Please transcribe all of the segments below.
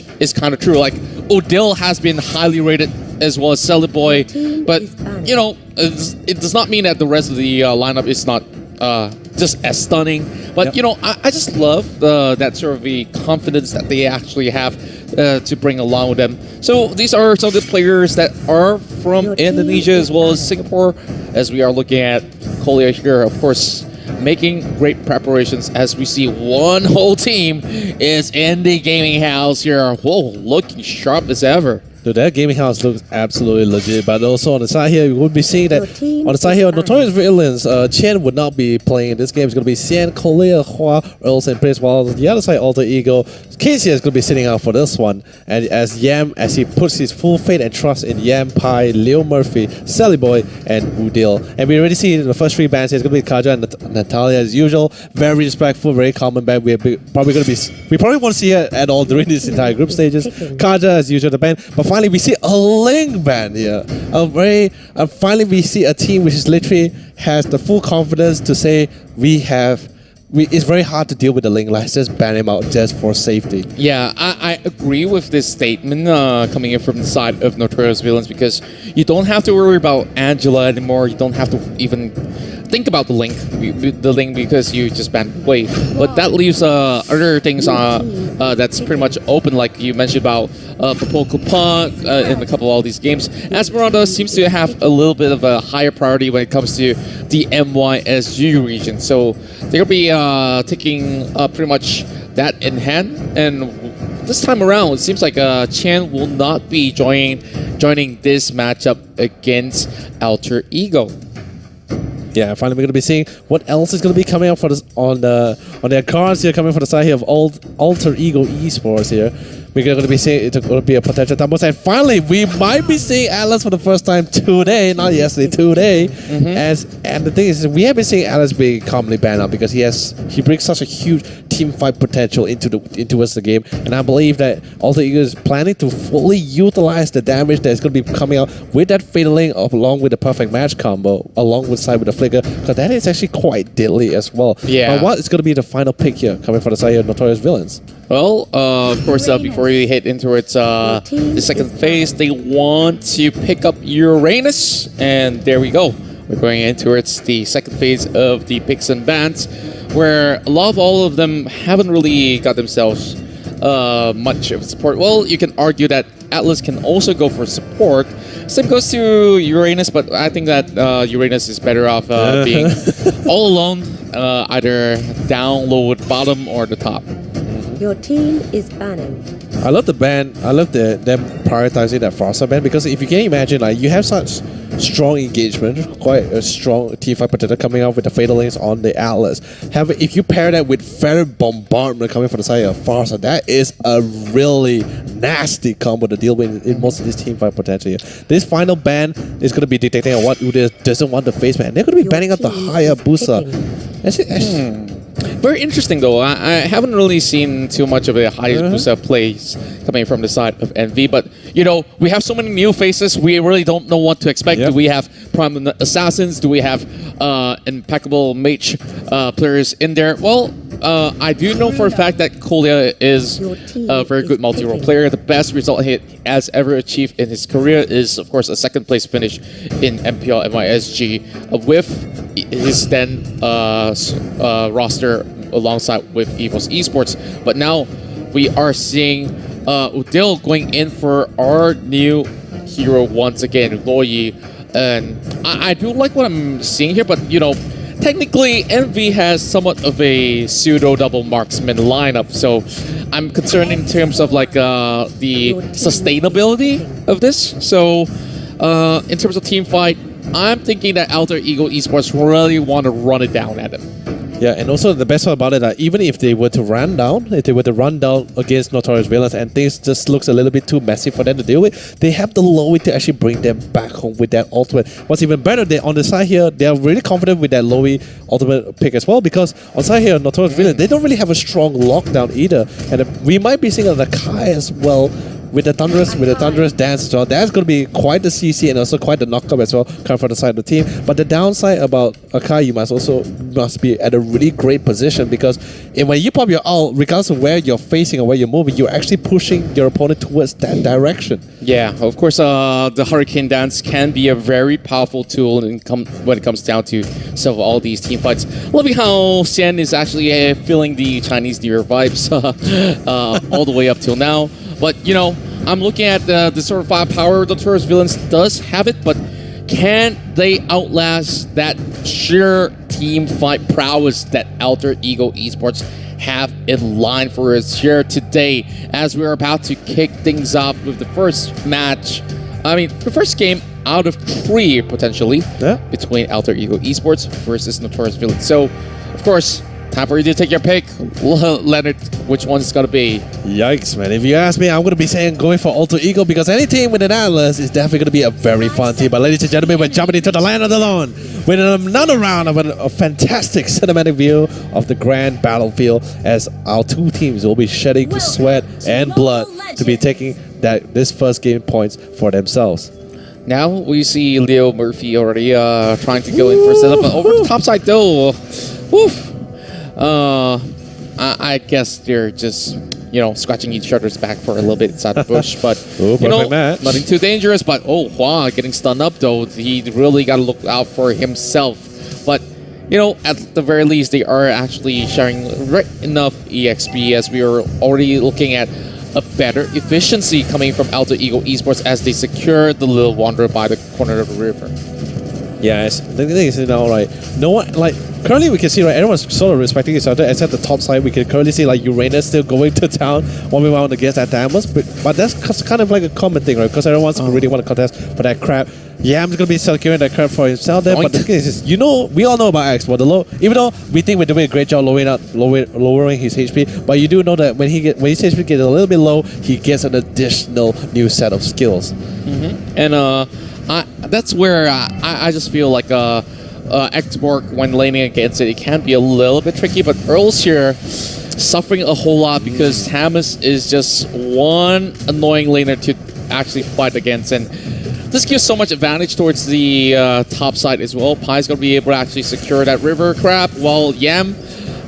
which is kind of true. Like Odell has been highly rated as well as Celly Boy, but you know, it does not mean that the rest of the lineup is not just as stunning. But you know, I just love that sort of the confidence that they actually have to bring along with them. So these are some of the players that are from Indonesia as well as Singapore, as we are looking at Kolia here, of course, making great preparations as we see one whole team is in the gaming house here. Whoa, looking sharp as ever. Dude, that gaming house looks absolutely legit, but also on the side here, we would be seeing that on the side here, Notorious Villains, Chen would not be playing. This game is going to be Xian, Kolia, Hua, Earls, and Prince, while on the other side, Alter Ego, Casey is going to be sitting out for this one. And as Yam, as he puts his full faith and trust in Yam, Pai, Leo Murphy, Sally Boy, and Udil. And we already see the first three bands here, it's going to be Kaja and Natalia as usual. Very respectful, very common band. We probably won't see her at all during this entire group stages. Kaja as usual, the band. But finally, we see a Ling band here. Finally, we see a team which is literally has the full confidence to say it's very hard to deal with the Ling. Let's just ban him out just for safety. Yeah, I agree with this statement coming in from the side of Notorious Villains, because you don't have to worry about Angela anymore. You don't have to even think about the link because you just banned away. But that leaves other things that's pretty much open, like you mentioned about Popol Kupa in a couple of all these games. Esmeralda seems to have a little bit of a higher priority when it comes to the MYSG region. So they'll be taking pretty much that in hand. And this time around, it seems like Chan will not be joining this matchup against Alter Ego. Yeah, finally we're going to be seeing what else is going to be coming up for this on their cards here, coming from the side here of Alter Ego Esports here. We're going to be seeing it's going to be a potential double set. Finally, we might be seeing Atlas for the first time today, not yesterday, today. And the thing is, we have been seeing Atlas being commonly banned out because he brings such a huge team fight potential into the game. And I believe that Alter Ego is planning to fully utilize the damage that is going to be coming out with that Fatal Link along with the perfect match combo, along with side with the flicker, because that is actually quite deadly as well. Yeah. But what is going to be the final pick here, coming from the side of Notorious Villains? Well, of course, before we hit into the second phase, they want to pick up Uranus, and there we go. We're going into the second phase of the picks and bans, where a lot of all of them haven't really got themselves much of support. Well, you can argue that Atlas can also go for support. Same goes to Uranus, but I think that Uranus is better off being all alone, either down, low, at bottom, or the top. Your team is banning. I love the band. I love them prioritizing that Frosta band, because if you can imagine, like, you have such strong engagement, quite a strong team fight protector coming out with the Fatal Links on the Atlas. However, if you pair that with Feather Bombardment coming from the side of Frosta, that is a really nasty combo to deal with in most of this team fight potential here. This final ban is going to be dictating on what Ude doesn't want to face, man. They're going to be banning out the Hayabusa. Very interesting, though. I haven't really seen too much of the Hayabusa plays coming from the side of NV, but, you know, we have so many new faces, we really don't know what to expect. Yep. Do we have Prime Assassins? Do we have impeccable mage players in there? Well, I do know for a fact that Kolia is a very good multi-role player. The best result he has ever achieved in his career is, of course, a second place finish in MPL MYSG with his then roster alongside with EVOS Esports. But now we are seeing Udil going in for our new hero once again, Loyi. And I do like what I'm seeing here, but, you know, technically, MV has somewhat of a pseudo double marksman lineup, so I'm concerned in terms of like the sustainability of this. So in terms of team fight, I'm thinking that Alter Ego Esports really want to run it down at him. Yeah, and also the best part about it, even if they were to run down against Notorious Villains and things just looks a little bit too messy for them to deal with, they have the Lowy to actually bring them back home with that ultimate. What's even better, they on the side here, they are really confident with that Lowy ultimate pick as well, because on side here, Notorious Villains, they don't really have a strong lockdown either, and we might be seeing the Kai as well with the Thunderous dance as well. That's going to be quite the CC and also quite the knockup as well, coming from the side of the team. But the downside about Akai, you must be at a really great position, because when you pop your ult, regardless of where you're facing or where you're moving, you're actually pushing your opponent towards that direction. Yeah, of course, the Hurricane Dance can be a very powerful tool when it comes down to some of all these team fights. Loving how Xian is actually feeling the Chinese New Year vibes all the way up till now. But, you know, I'm looking at the sort of firepower the Notorious Villains does have it, but can they outlast that sheer team fight prowess that Alter Ego Esports have in line for us here today, as we're about to kick things off with the first match? I mean, the first game out of 3 potentially between Alter Ego Esports versus Notorious Villains. So, of course, time for you to take your pick. Leonard, which one's it's going to be? Yikes, man. If you ask me, I'm going to be saying going for Alter Ego, because any team with an Atlas is definitely going to be a very fun team. But ladies and gentlemen, we're jumping into the land of the Lone with another round of a fantastic cinematic view of the grand battlefield, as our 2 teams will be shedding sweat and blood to be taking this first game points for themselves. Now we see Leo Murphy already trying to go in for a setup. But over the top side though, woof. I guess they're just, you know, scratching each other's back for a little bit inside the bush, but you know, nothing too dangerous. But Hua getting stunned up though. He really got to look out for himself. But you know, at the very least, they are actually sharing enough EXP, as we are already looking at a better efficiency coming from Alter Ego Esports as they secure the Little Wanderer by the corner of the river. Yes, the thing is, you know, like, no one, like, currently we can see, right, everyone's sort of respecting each other, except the top side. We can currently see, like, Uranus still going to town 1v1 against that Damus, but that's kind of like a common thing, right, because everyone's really want to contest for that crap. Yeah, I'm just going to be securing that crap for himself there, but the thing is, you know, we all know about X, but even though we think we're doing a great job lowering his HP, but you do know that when his HP gets a little bit low, he gets an additional new set of skills. And, that's where I just feel like Xborg, when laning against it can be a little bit tricky, but Earl's here suffering a whole lot because Tamus is just one annoying laner to actually fight against, and this gives so much advantage towards the top side as well. Pai's going to be able to actually secure that river crab, while Yam,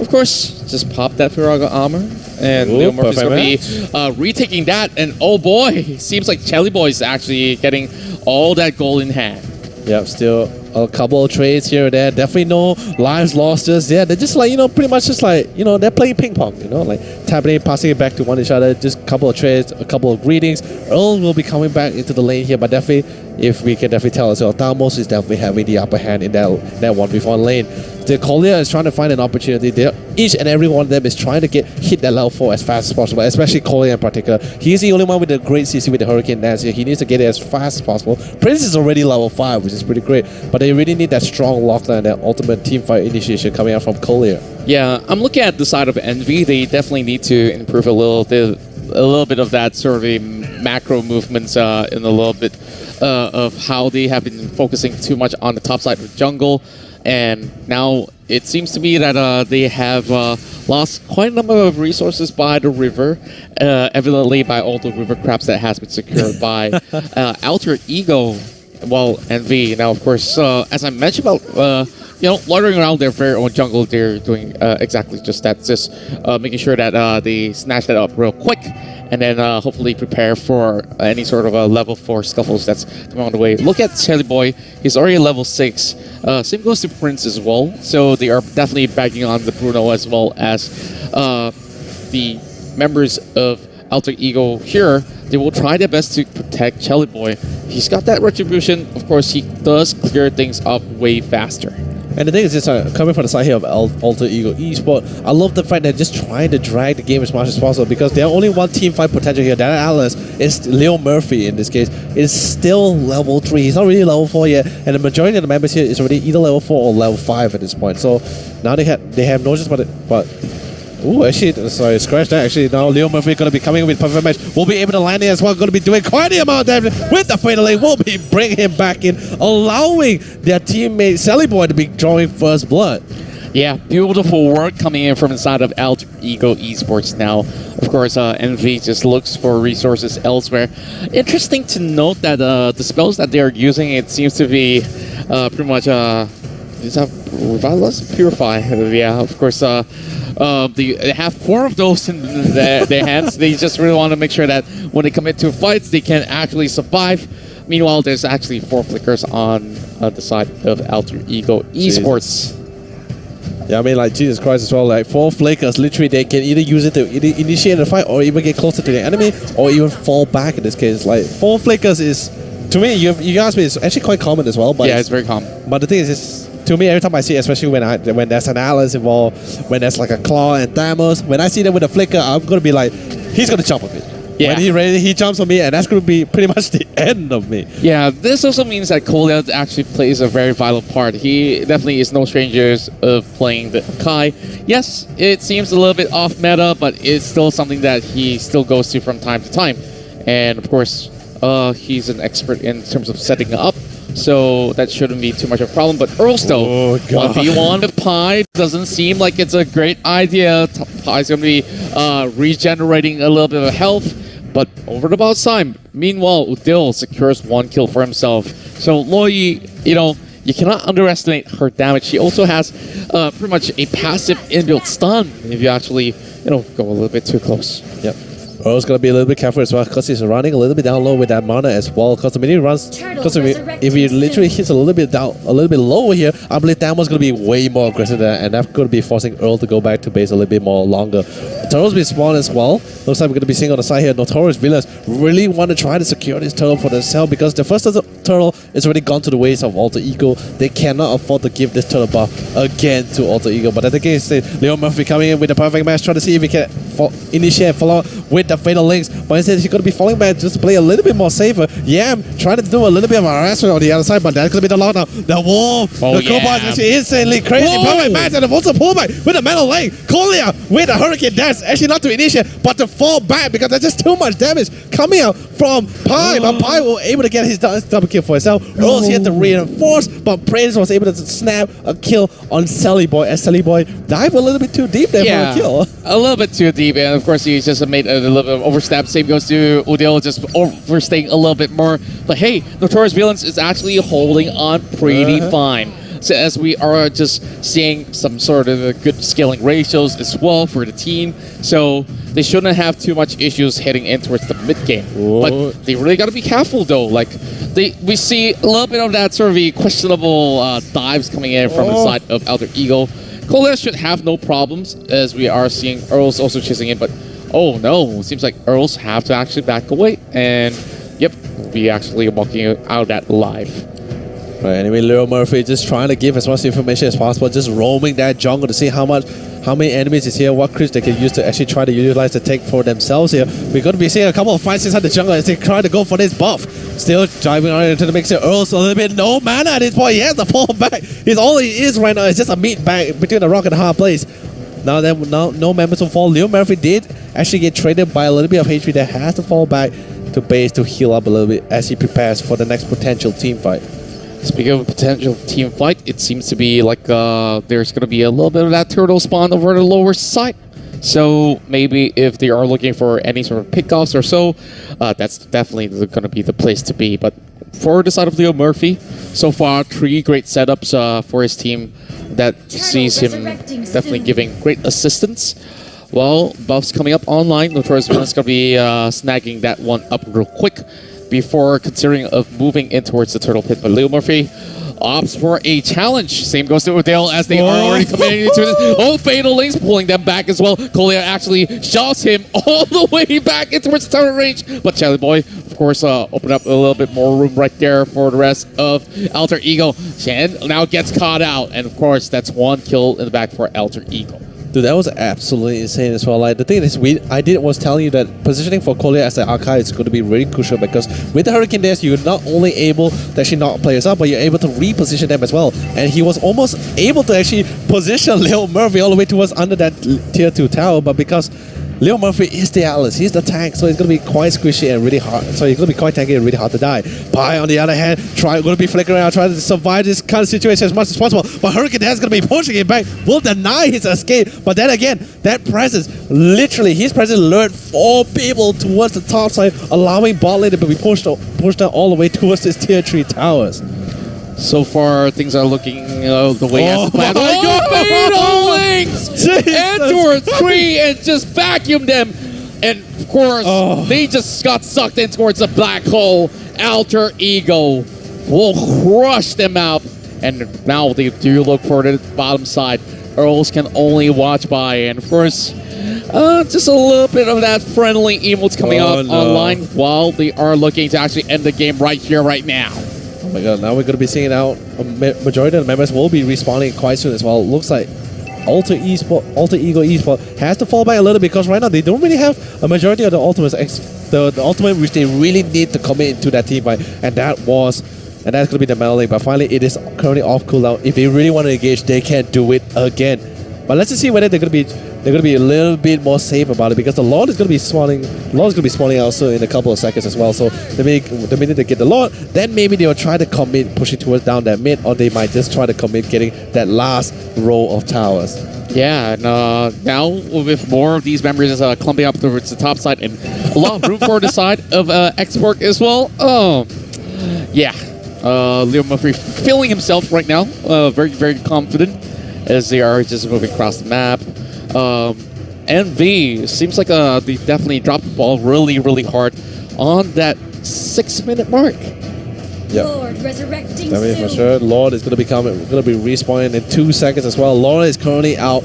of course, just pop that Firaga armor. And Leo Murphy's going to be retaking that. And oh boy, seems like Chelly Boy is actually getting all that gold in hand. Yep, still a couple of trades here and there. Definitely no lives lost just yet. They're just like, you know, pretty much just like, you know, they're playing ping pong, you know, like tapping it, passing it back to one each other. Just a couple of trades, a couple of greetings. Earl will be coming back into the lane here, but definitely, if we can definitely tell ourselves, Damos is definitely having the upper hand in that 1v1 lane. The Collier is trying to find an opportunity. Each and every one of them is trying to hit that level 4 as fast as possible, especially Collier in particular. He's the only one with a great CC with the Hurricane Dance here. He needs to get it as fast as possible. Prince is already level 5, which is pretty great, but they really need that strong lockdown, that ultimate team fight initiation coming out from Collier. Yeah, I'm looking at the side of Envy. They definitely need to improve a little bit of that sort of a macro movements in a little bit of how they have been focusing too much on the top side of the jungle. And now it seems to me that they have lost quite a number of resources by the river, evidently by all the river crabs that has been secured by Alter Ego, well, Envy. Now, of course, as I mentioned about, you know, loitering around their very own jungle, they're doing exactly just that, just making sure that they snatch that up real quick, and then hopefully prepare for any sort of level 4 scuffles that's coming on the way. Look at Chelly Boy, he's already level 6. Same goes to Prince as well, so they are definitely bagging on the Bruno as well as the members of Alter Ego here. They will try their best to protect Chelly Boy. He's got that retribution. Of course, he does clear things up way faster. And the thing is, just coming from the side here of Alter Ego Esports, I love the fact that they're just trying to drag the game as much as possible, because there's only one team fight potential here. That Atlas is Leo Murphy in this case. Is still level 3. He's not really level 4 yet, and the majority of the members here is already either level 4 or level 5 at this point. So now they have no choice but ooh, actually, sorry, scratch that. Actually, now Leo Murphy going to be coming with perfect match. We'll be able to land it as well. Going to be doing quite the amount of damage with the fatal lane. We'll be bringing him back in, allowing their teammate Sally Boy to be drawing first blood. Yeah, beautiful work coming in from inside of Alter Ego Esports now. Of course, NV just looks for resources elsewhere. Interesting to note that the spells that they are using, it seems to be pretty much... is that Revitalize? Purify. Yeah, of course. They have 4 of those in their hands. They just really want to make sure that when they commit to fights, they can actually survive. Meanwhile, there's actually 4 flickers on the side of Alter Ego Esports. Yeah, I mean, like, Jesus Christ as well, like, 4 flickers, literally, they can either use it to initiate a fight or even get closer to the enemy or even fall back in this case. Like, 4 flickers is, to me, you asked me, it's actually quite common as well. But yeah, it's very common. But the thing is, to me, every time I see it, especially when there's an Alice involved, when there's like a Claw and Thamos, when I see them with a flicker, I'm going to be like, he's going to jump on me. Yeah. When he jumps on me, and that's going to be pretty much the end of me. Yeah, this also means that Kolya actually plays a very vital part. He definitely is no stranger of playing the Kai. Yes, it seems a little bit off meta, but it's still something that he still goes to from time to time. And of course, he's an expert in terms of setting up, so that shouldn't be too much of a problem. But Earl still, 1v1 with Pi doesn't seem like it's a great idea. Pi's going to be regenerating a little bit of health. But over the bout time, meanwhile, Udil secures 1 kill for himself. So Loi, you know, you cannot underestimate her damage. She also has pretty much a passive inbuilt stun if you actually, you know, go a little bit too close. Yep. Earl's gonna be a little bit careful as well because he's running a little bit down low with that mana as well. Because the minute he runs, if he literally hits a little bit down, a little bit low here, I believe Damon's gonna be way more aggressive there, and that's gonna be forcing Earl to go back to base a little bit more longer. Turtle's been spawned as well. Looks like we're gonna be seeing on the side here. Notorious villains really want to try to secure this turtle for themselves because the first turtle is already gone to the ways of Alter Ego. They cannot afford to give this turtle buff again to Alter Ego. But at the case, Leo Murphy coming in with the perfect match, trying to see if he can initiate follow with the fatal links, but instead he's going to be falling back just to play a little bit more safer. Yeah, I'm trying to do a little bit of harassment on the other side, but that's going to be the lockdown. The wall, the Cobalt is actually insanely crazy. Perfect match, and also pullback with the metal leg. Kolya with a hurricane dance, actually not to initiate, but to fall back because there's just too much damage coming out from Pi. But Pi was able to get his double kill for himself. Earl's here to reinforce, but Prince was able to snap a kill on Sally Boy, as Sally Boy dived a little bit too deep there for a kill. A little bit too deep, and of course he just made a little bit of overstep. Same goes to Udil, just overstaying a little bit more. But hey, Notorious Villains is actually holding on pretty fine. So as we are just seeing some sort of good scaling ratios as well for the team. So they shouldn't have too much issues heading in towards the mid game. But they really got to be careful though. Like we see a little bit of that sort of questionable dives coming in from the side of Alter Ego. Kolya should have no problems as we are seeing Earls also chasing in, but oh no, it seems like Earls have to actually back away, and yep, we actually walking out of that alive. Right, anyway, Leo Murphy just trying to give as much information as possible, just roaming that jungle to see how many enemies is here, what creeps they can use to actually try to utilize the take for themselves here. We're going to be seeing a couple of fights inside the jungle as they try to go for this buff. Still driving on into the mix here. Earl's a little bit no mana at this point. He has to fall back. All he is right now is just a meat bag between the rock and a hard place. Now no members will fall. Leo Murphy did actually get traded by a little bit of HP that has to fall back to base to heal up a little bit as he prepares for the next potential team fight. Speaking of a potential team fight, it seems to be like there's going to be a little bit of that turtle spawn over the lower side. So maybe if they are looking for any sort of pickoffs or so, that's definitely going to be the place to be. But for the side of Leo Murphy, so far 3 great setups for his team that sees him definitely giving great assistance. Well, buffs coming up online. Notorious Villain's going to be snagging that one up real quick before considering of moving in towards the turtle pit. But Leo Murphy opts for a challenge. Same goes to Udale as they are already committing into this. Oh, Fatal Links pulling them back as well. Kolya actually shoves him all the way back in towards the turret range. But Charlie Boy, of course, opened up a little bit more room right there for the rest of Alter Ego. Shan now gets caught out. And of course, that's 1 kill in the back for Alter Ego. Dude, that was absolutely insane as well. Like, the thing is, was telling you that positioning for Kolya as the archive is going to be really crucial because with the Hurricane Dash, you're not only able to actually knock players out, but you're able to reposition them as well. And he was almost able to actually position Leo Murphy all the way towards under that tier 2 tower, but because Leo Murphy is the Atlas. He's the tank, so it's going to be quite squishy and really hard. So he's going to be quite tanky and really hard to die. Pi, on the other hand, going to be flickering around, trying to survive this kind of situation as much as possible. But Hurricane Dad's going to be pushing him back, will deny his escape. But then again, that presence, literally, his presence lured 4 people towards the top side, allowing bot lane to be pushed out all the way towards his tier 3 towers. So far, things are looking the way as planned. my Oh, Links! And towards 3 and just vacuumed them. And of course, they just got sucked in towards a black hole. Alter Ego will crush them out. And now they do look for the bottom side. Earls can only watch by. And of course, just a little bit of that friendly emotes coming up online while they are looking to actually end the game right here, right now. Oh my god, now we're going to be seeing out a majority of the members will be respawning quite soon as well. Looks like Alter Ego Esports has to fall back a little because right now they don't really have a majority of the ultimates, the ultimate which they really need to commit into that team fight, and that's going to be the meddling. But finally, it is currently off cooldown. If they really want to engage, they can do it again. But let's just see whether they're going to be a little bit more safe about it because the Lord is going to be spawning. Out soon in a couple of seconds as well. So the minute they get the Lord, then maybe they will try to commit pushing towards down that mid, or they might just try to commit getting that last row of towers. Yeah, and now with more of these members clumping up towards the top side and a lot of room for the side of Export as well. Yeah, Leo Murphy feeling himself right now, very, very confident as they are just moving across the map. NV seems like they definitely dropped the ball really, really hard on that 6-minute mark. Yeah, Lord resurrecting I mean, for soon. sure. Lord is going to be respawning in 2 seconds as well. Lord is currently out.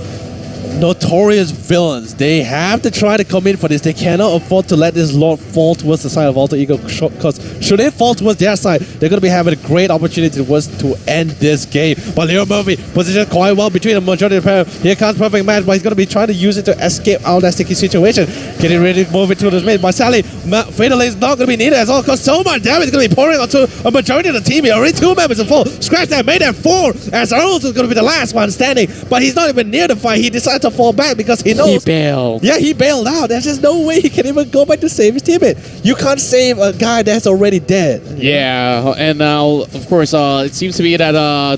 Notorious villains. They have to try to come in for this. They cannot afford to let this Lord fall towards the side of Alter Ego, because should it fall towards their side, they're going to be having a great opportunity to end this game. But Leo Murphy positioned quite well between the majority of the pair. Here comes perfect match, but he's going to be trying to use it to escape out of that sticky situation. Getting ready to move into this mid. But sadly, Fatal is not going to be needed as well, because so much damage is going to be pouring onto a majority of the team. He already 2 members in full. Scratch that, made that 4, as Earls is going to be the last one standing. But he's not even near the fight. He decided to fall back because he knows. He bailed. Yeah, he bailed out. There's just no way he can even go back to save his teammate. You can't save a guy that's already dead. Yeah, and now, of course, it seems to be that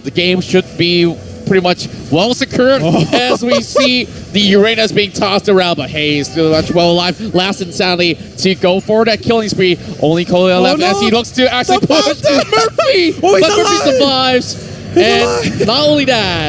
the game should be pretty much well secured as we see the Uranus being tossed around, but hey, he's still much well alive. Last insanity to go for that killing spree. Only Kolia left as he looks to actually push Murphy, but Murphy survives. And not only that,